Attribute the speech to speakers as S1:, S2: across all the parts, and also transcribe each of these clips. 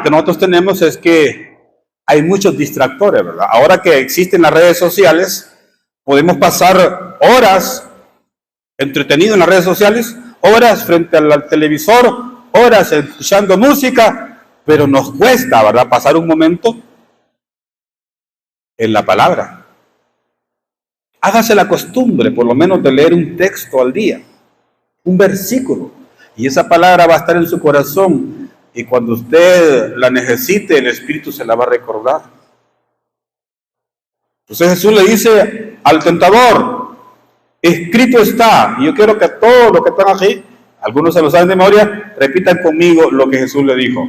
S1: que nosotros tenemos es que hay muchos distractores, ¿verdad? Ahora que existen las redes sociales, podemos pasar horas entretenidos en las redes sociales, horas frente al televisor, horas escuchando música, pero nos cuesta, ¿verdad?, pasar un momento en la palabra. Hágase la costumbre, por lo menos, de leer un texto al día, un versículo, y esa palabra va a estar en su corazón, y cuando usted la necesite, el Espíritu se la va a recordar. Entonces Jesús le dice al tentador: escrito está. Y yo quiero que todos los que están aquí, algunos se lo saben de memoria, repitan conmigo lo que Jesús le dijo: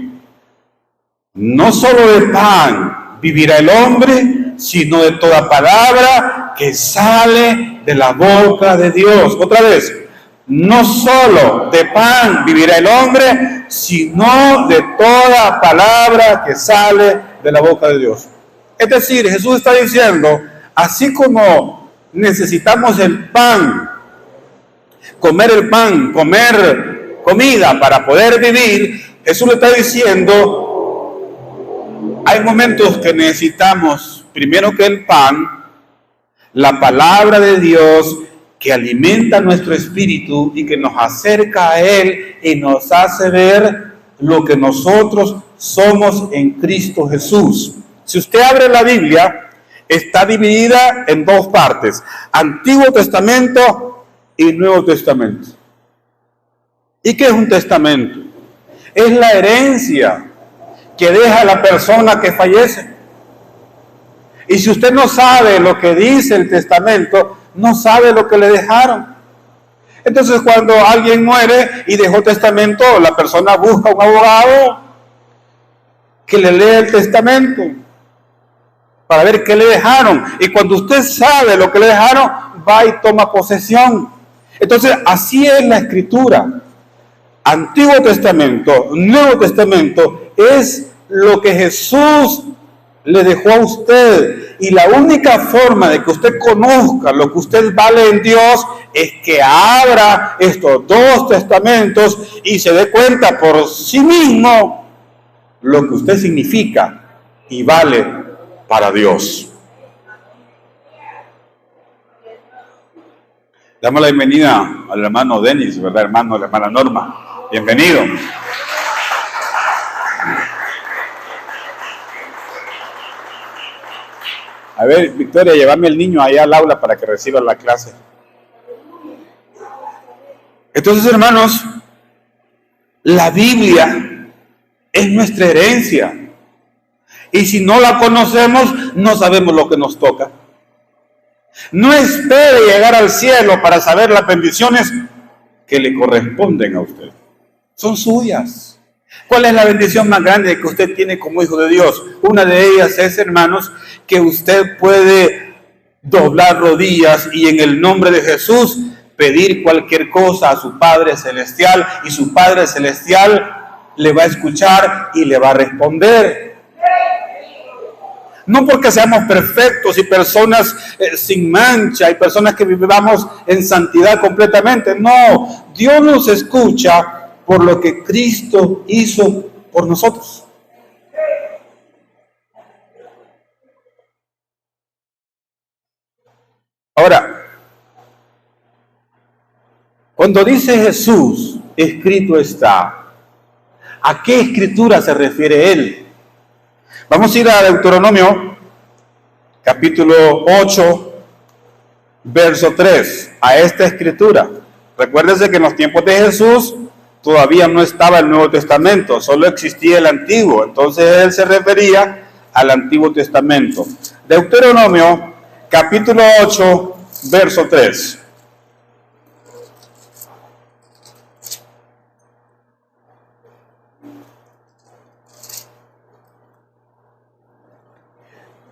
S1: no solo de pan vivirá el hombre, sino de toda palabra que sale de la boca de Dios. Otra vez: no solo de pan vivirá el hombre, sino de toda palabra que sale de la boca de Dios. Es decir, Jesús está diciendo, así como necesitamos el pan, comer comida para poder vivir, Jesús le está diciendo, hay momentos que necesitamos, primero que el pan, la palabra de Dios, que alimenta nuestro espíritu y que nos acerca a Él y nos hace ver lo que nosotros somos en Cristo Jesús. Si usted abre la Biblia, está dividida en dos partes: Antiguo Testamento y Nuevo Testamento. ¿Y qué es un testamento? Es la herencia que deja la persona que fallece. Y si usted no sabe lo que dice el testamento, no sabe lo que le dejaron. Entonces, cuando alguien muere y dejó testamento, la persona busca un abogado que le lea el testamento para ver qué le dejaron. Y cuando usted sabe lo que le dejaron, va y toma posesión. Entonces, así es la Escritura. Antiguo Testamento, Nuevo Testamento, es lo que Jesús le dejó a usted. Y la única forma de que usted conozca lo que usted vale en Dios es que abra estos dos testamentos y se dé cuenta por sí mismo lo que usted significa y vale para Dios. Damos la bienvenida al hermano Denis, ¿verdad, hermano? La hermana Norma. Bienvenido. A ver, Victoria, llévame el niño allá al aula para que reciba la clase. Entonces, hermanos, la Biblia es nuestra herencia. Y si no la conocemos, no sabemos lo que nos toca. No espere llegar al cielo para saber las bendiciones que le corresponden a usted. Son suyas. ¿Cuál es la bendición más grande que usted tiene como hijo de Dios? Una de ellas es, hermanos, que usted puede doblar rodillas y en el nombre de Jesús pedir cualquier cosa a su Padre Celestial, y su Padre Celestial le va a escuchar y le va a responder. No porque seamos perfectos y personas sin mancha y personas que vivamos en santidad completamente. No, Dios nos escucha por lo que Cristo hizo por nosotros. Ahora, cuando dice Jesús, escrito está, ¿a qué escritura se refiere él? Vamos a ir a Deuteronomio, capítulo 8, verso 3, a esta escritura. Recuérdense que en los tiempos de Jesús todavía no estaba el Nuevo Testamento, solo existía el Antiguo. Entonces él se refería al Antiguo Testamento. Deuteronomio, capítulo 8, verso 3.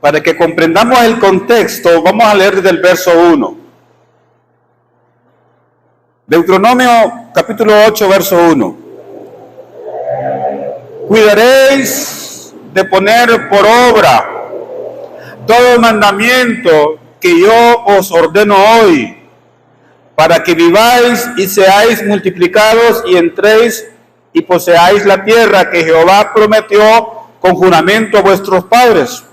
S1: Para que comprendamos el contexto, vamos a leer desde el verso 1. Deuteronomio, capítulo 8, verso 1. Cuidaréis de poner por obra todo el mandamiento que yo os ordeno hoy, para que viváis y seáis multiplicados y entréis y poseáis la tierra que Jehová prometió con juramento a vuestros padres.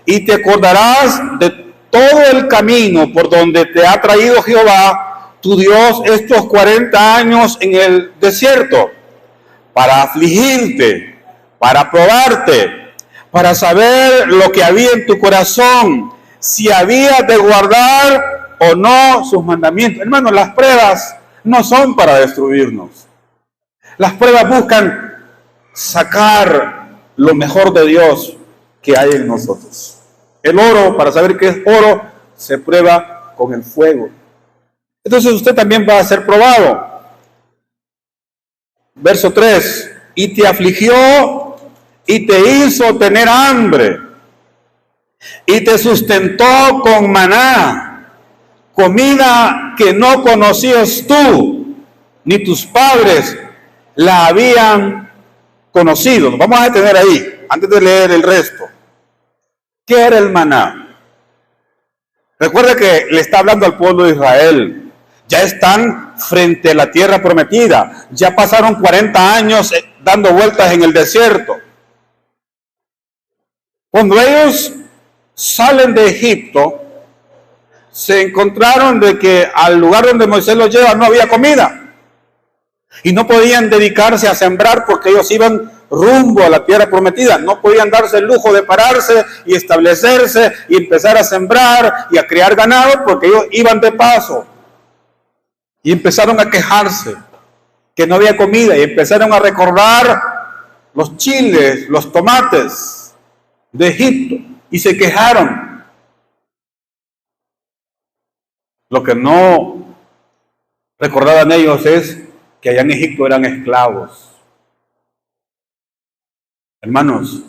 S1: Y te acordarás de todo el camino por donde te ha traído Jehová, tu Dios, estos 40 años en el desierto, para afligirte, para probarte, para saber lo que había en tu corazón, si había de guardar o no sus mandamientos. Hermanos, las pruebas no son para destruirnos. Las pruebas buscan sacar lo mejor de Dios que hay en nosotros. El oro, para saber qué es oro, se prueba con el fuego. Entonces usted también va a ser probado. Verso 3. Y te afligió y te hizo tener hambre y te sustentó con maná, comida que no conocías tú, ni tus padres la habían conocido. Nos vamos a detener ahí, antes de leer el resto. ¿Qué era el maná? Recuerda que le está hablando al pueblo de Israel. Ya están frente a la tierra prometida. Ya pasaron 40 años dando vueltas en el desierto. Cuando ellos salen de Egipto, se encontraron de que al lugar donde Moisés los lleva no había comida. Y no podían dedicarse a sembrar porque ellos iban rumbo a la tierra prometida. No podían darse el lujo de pararse y establecerse y empezar a sembrar y a criar ganado porque ellos iban de paso. Y empezaron a quejarse que no había comida y empezaron a recordar los chiles, los tomates de Egipto y se quejaron. Lo que no recordaban ellos es que allá en Egipto eran esclavos. Hermanos,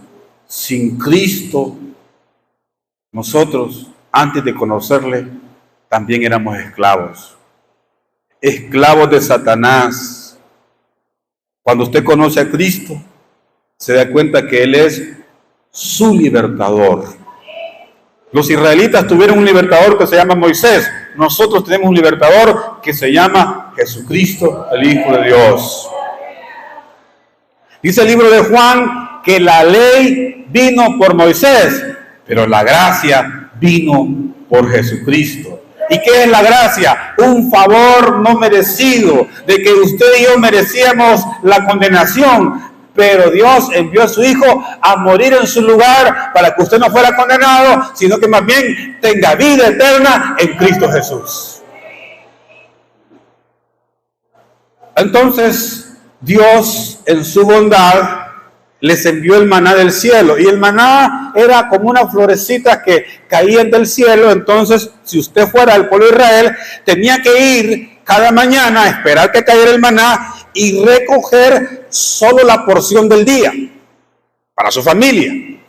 S1: sin Cristo, nosotros, antes de conocerle, también éramos esclavos. Esclavos de Satanás. Cuando usted conoce a Cristo, se da cuenta que Él es su libertador. Los israelitas tuvieron un libertador que se llama Moisés. Nosotros tenemos un libertador que se llama Jesucristo, el Hijo de Dios. Dice el libro de Juan que la ley vino por Moisés, pero la gracia vino por Jesucristo. ¿Y qué es la gracia? Un favor no merecido, de que usted y yo merecíamos la condenación, pero Dios envió a su Hijo a morir en su lugar para que usted no fuera condenado, sino que más bien tenga vida eterna en Cristo Jesús. Entonces, Dios en su bondad les envió el maná del cielo, y el maná era como unas florecitas que caían del cielo. Entonces, si usted fuera del pueblo de Israel, tenía que ir cada mañana a esperar que cayera el maná y recoger solo la porción del día para su familia,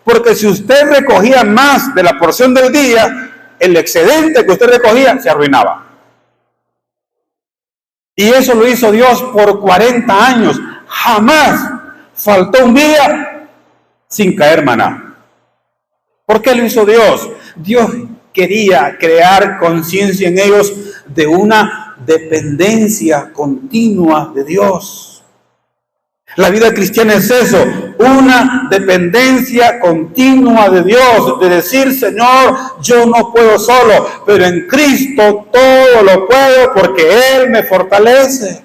S1: porque si usted recogía más de la porción del día, el excedente que usted recogía se arruinaba. Y eso lo hizo Dios por 40 años. Jamás faltó un día sin caer maná. ¿Por qué lo hizo Dios? Dios quería crear conciencia en ellos de una dependencia continua de Dios. La vida cristiana es eso, una dependencia continua de Dios, de decir: Señor, yo no puedo solo, pero en Cristo todo lo puedo porque Él me fortalece.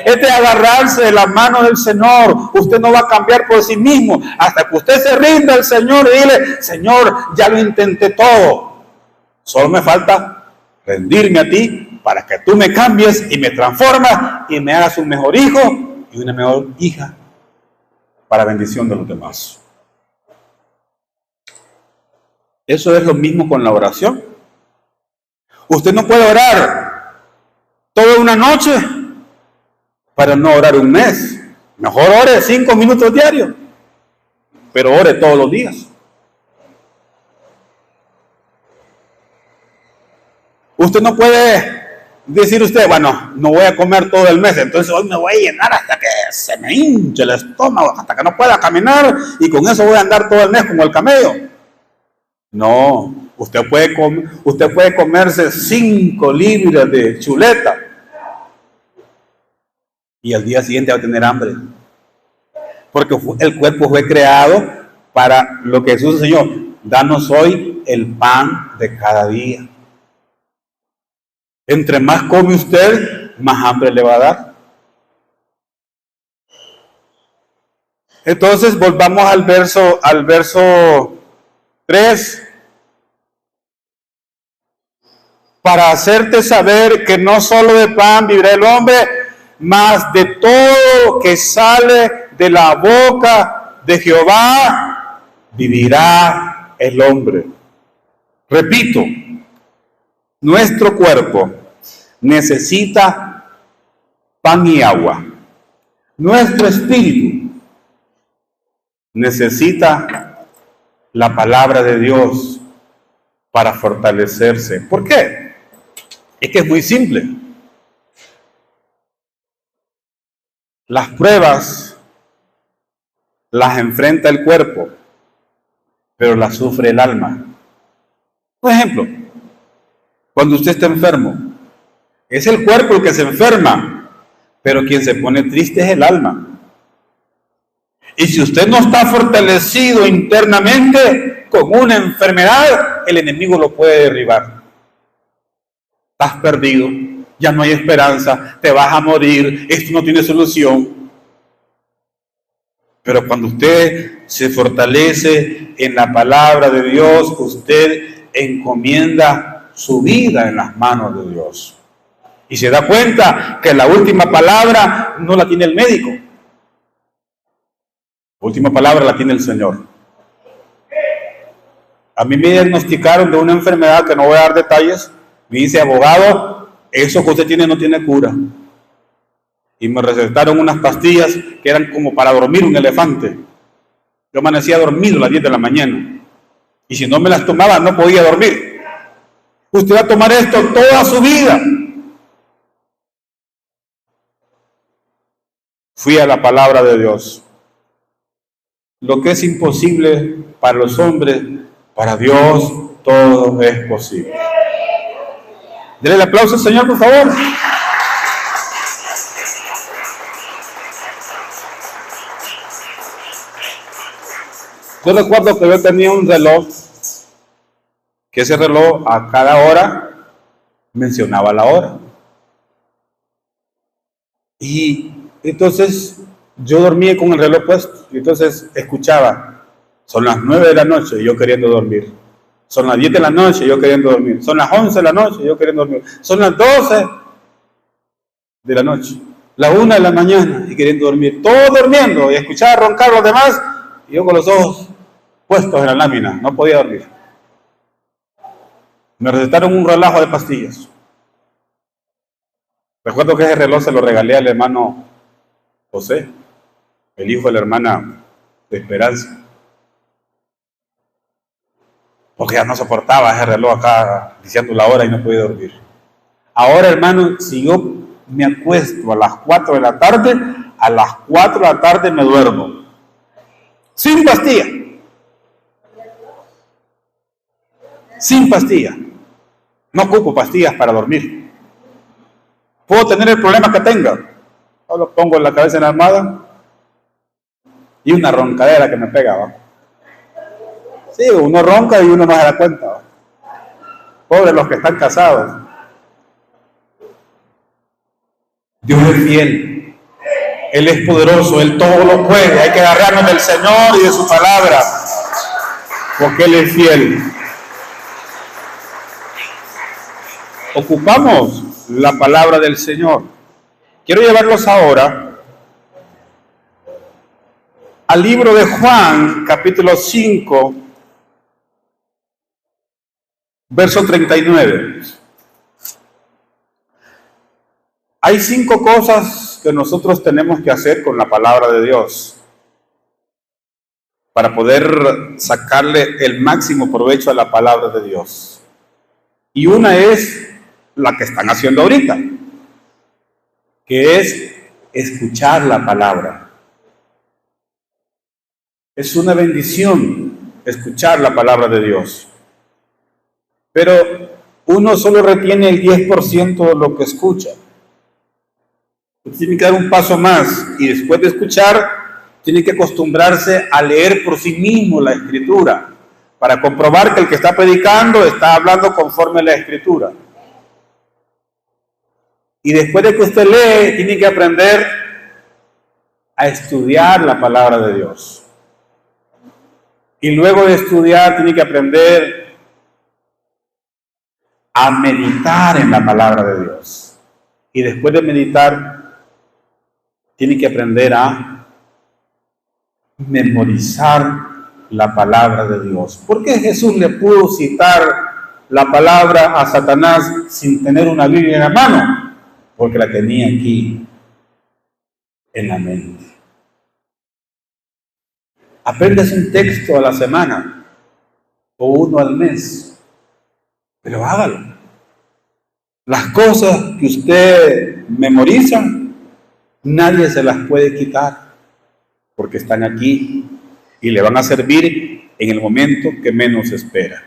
S1: Es de agarrarse de la mano del Señor. Usted no va a cambiar por sí mismo hasta que usted se rinda al Señor y dile: Señor, ya lo intenté todo, solo me falta rendirme a ti para que tú me cambies y me transformas y me hagas un mejor hijo y una mejor hija para bendición de los demás. Eso es lo mismo con la oración. Usted no puede orar toda una noche para no orar un mes. Mejor ore 5 minutos diarios, pero ore todos los días. Usted no puede decir bueno, no voy a comer todo el mes, entonces hoy me voy a llenar hasta que se me hinche el estómago, hasta que no pueda caminar, y con eso voy a andar todo el mes como el camello. No, usted puede comerse 5 libras de chuleta y al día siguiente va a tener hambre. Porque el cuerpo fue creado para lo que Jesús enseñó. Danos hoy el pan de cada día. Entre más come usted, más hambre le va a dar. Entonces volvamos al verso 3. Para hacerte saber que no solo de pan vivirá el hombre, mas de todo que sale de la boca de Jehová vivirá el hombre. Repito, nuestro cuerpo necesita pan y agua. Nuestro espíritu necesita la palabra de Dios para fortalecerse. ¿Por qué? Es que es muy simple. Las pruebas las enfrenta el cuerpo, pero las sufre el alma. Por ejemplo, cuando usted está enfermo, es el cuerpo el que se enferma, pero quien se pone triste es el alma. Y si usted no está fortalecido internamente con una enfermedad, el enemigo lo puede derribar. Estás perdido, ya no hay esperanza, te vas a morir, esto no tiene solución. Pero cuando usted se fortalece en la palabra de Dios, usted encomienda su vida en las manos de Dios. Y se da cuenta que la última palabra no la tiene el médico. La última palabra la tiene el Señor. A mí me diagnosticaron de una enfermedad que no voy a dar detalles. Me dice, abogado, eso que usted tiene no tiene cura. Y me recetaron unas pastillas que eran como para dormir un elefante. Yo amanecía dormido a las 10 de la mañana. Y si no me las tomaba, no podía dormir. Usted va a tomar esto toda su vida. Fui a la palabra de Dios. Lo que es imposible para los hombres, para Dios todo es posible. Denle el aplauso al Señor, por favor. Yo recuerdo que yo tenía un reloj, que ese reloj a cada hora mencionaba la hora. Y entonces yo dormía con el reloj puesto, y entonces escuchaba, son las 9 de la noche y yo queriendo dormir. Son las 10 de la noche y yo queriendo dormir. Son las 11 de la noche y yo queriendo dormir. Son las 12 de la noche. La 1 de la mañana y queriendo dormir. Todos durmiendo y escuchaba roncar los demás y yo con los ojos puestos en la lámina. No podía dormir. Me recetaron un relajo de pastillas. Recuerdo que ese reloj se lo regalé al hermano José, el hijo de la hermana de Esperanza. Porque ya no soportaba ese reloj acá diciendo la hora y no podía dormir. Ahora, hermano, si yo me acuesto a las 4 de la tarde, a las 4 de la tarde me duermo. Sin pastilla. Sin pastilla. No ocupo pastillas para dormir. Puedo tener el problema que tenga. Solo pongo la cabeza en la almohada y una roncadera que me pega abajo. Sí, uno ronca y uno no se da cuenta. Pobres los que están casados. Dios es fiel. Él es poderoso, Él todo lo puede. Hay que agarrarnos del Señor y de su palabra, porque Él es fiel. Ocupamos la palabra del Señor. Quiero llevarlos ahora al libro de Juan, capítulo 5, verso 39. Hay 5 cosas que nosotros tenemos que hacer con la palabra de Dios para poder sacarle el máximo provecho a la palabra de Dios. Y una es la que están haciendo ahorita, que es escuchar la palabra. Es una bendición escuchar la palabra de Dios. Pero uno solo retiene el 10% de lo que escucha. Usted tiene que dar un paso más y después de escuchar, tiene que acostumbrarse a leer por sí mismo la Escritura para comprobar que el que está predicando está hablando conforme a la Escritura. Y después de que usted lee, tiene que aprender a estudiar la palabra de Dios. Y luego de estudiar, tiene que aprender a meditar en la palabra de Dios. Y después de meditar, tiene que aprender a memorizar la palabra de Dios. ¿Por qué Jesús le pudo citar la palabra a Satanás sin tener una Biblia en la mano? Porque la tenía aquí en la mente. Aprendes un texto a la semana o uno al mes, pero hágalo. Las cosas que usted memoriza, nadie se las puede quitar porque están aquí y le van a servir en el momento que menos espera.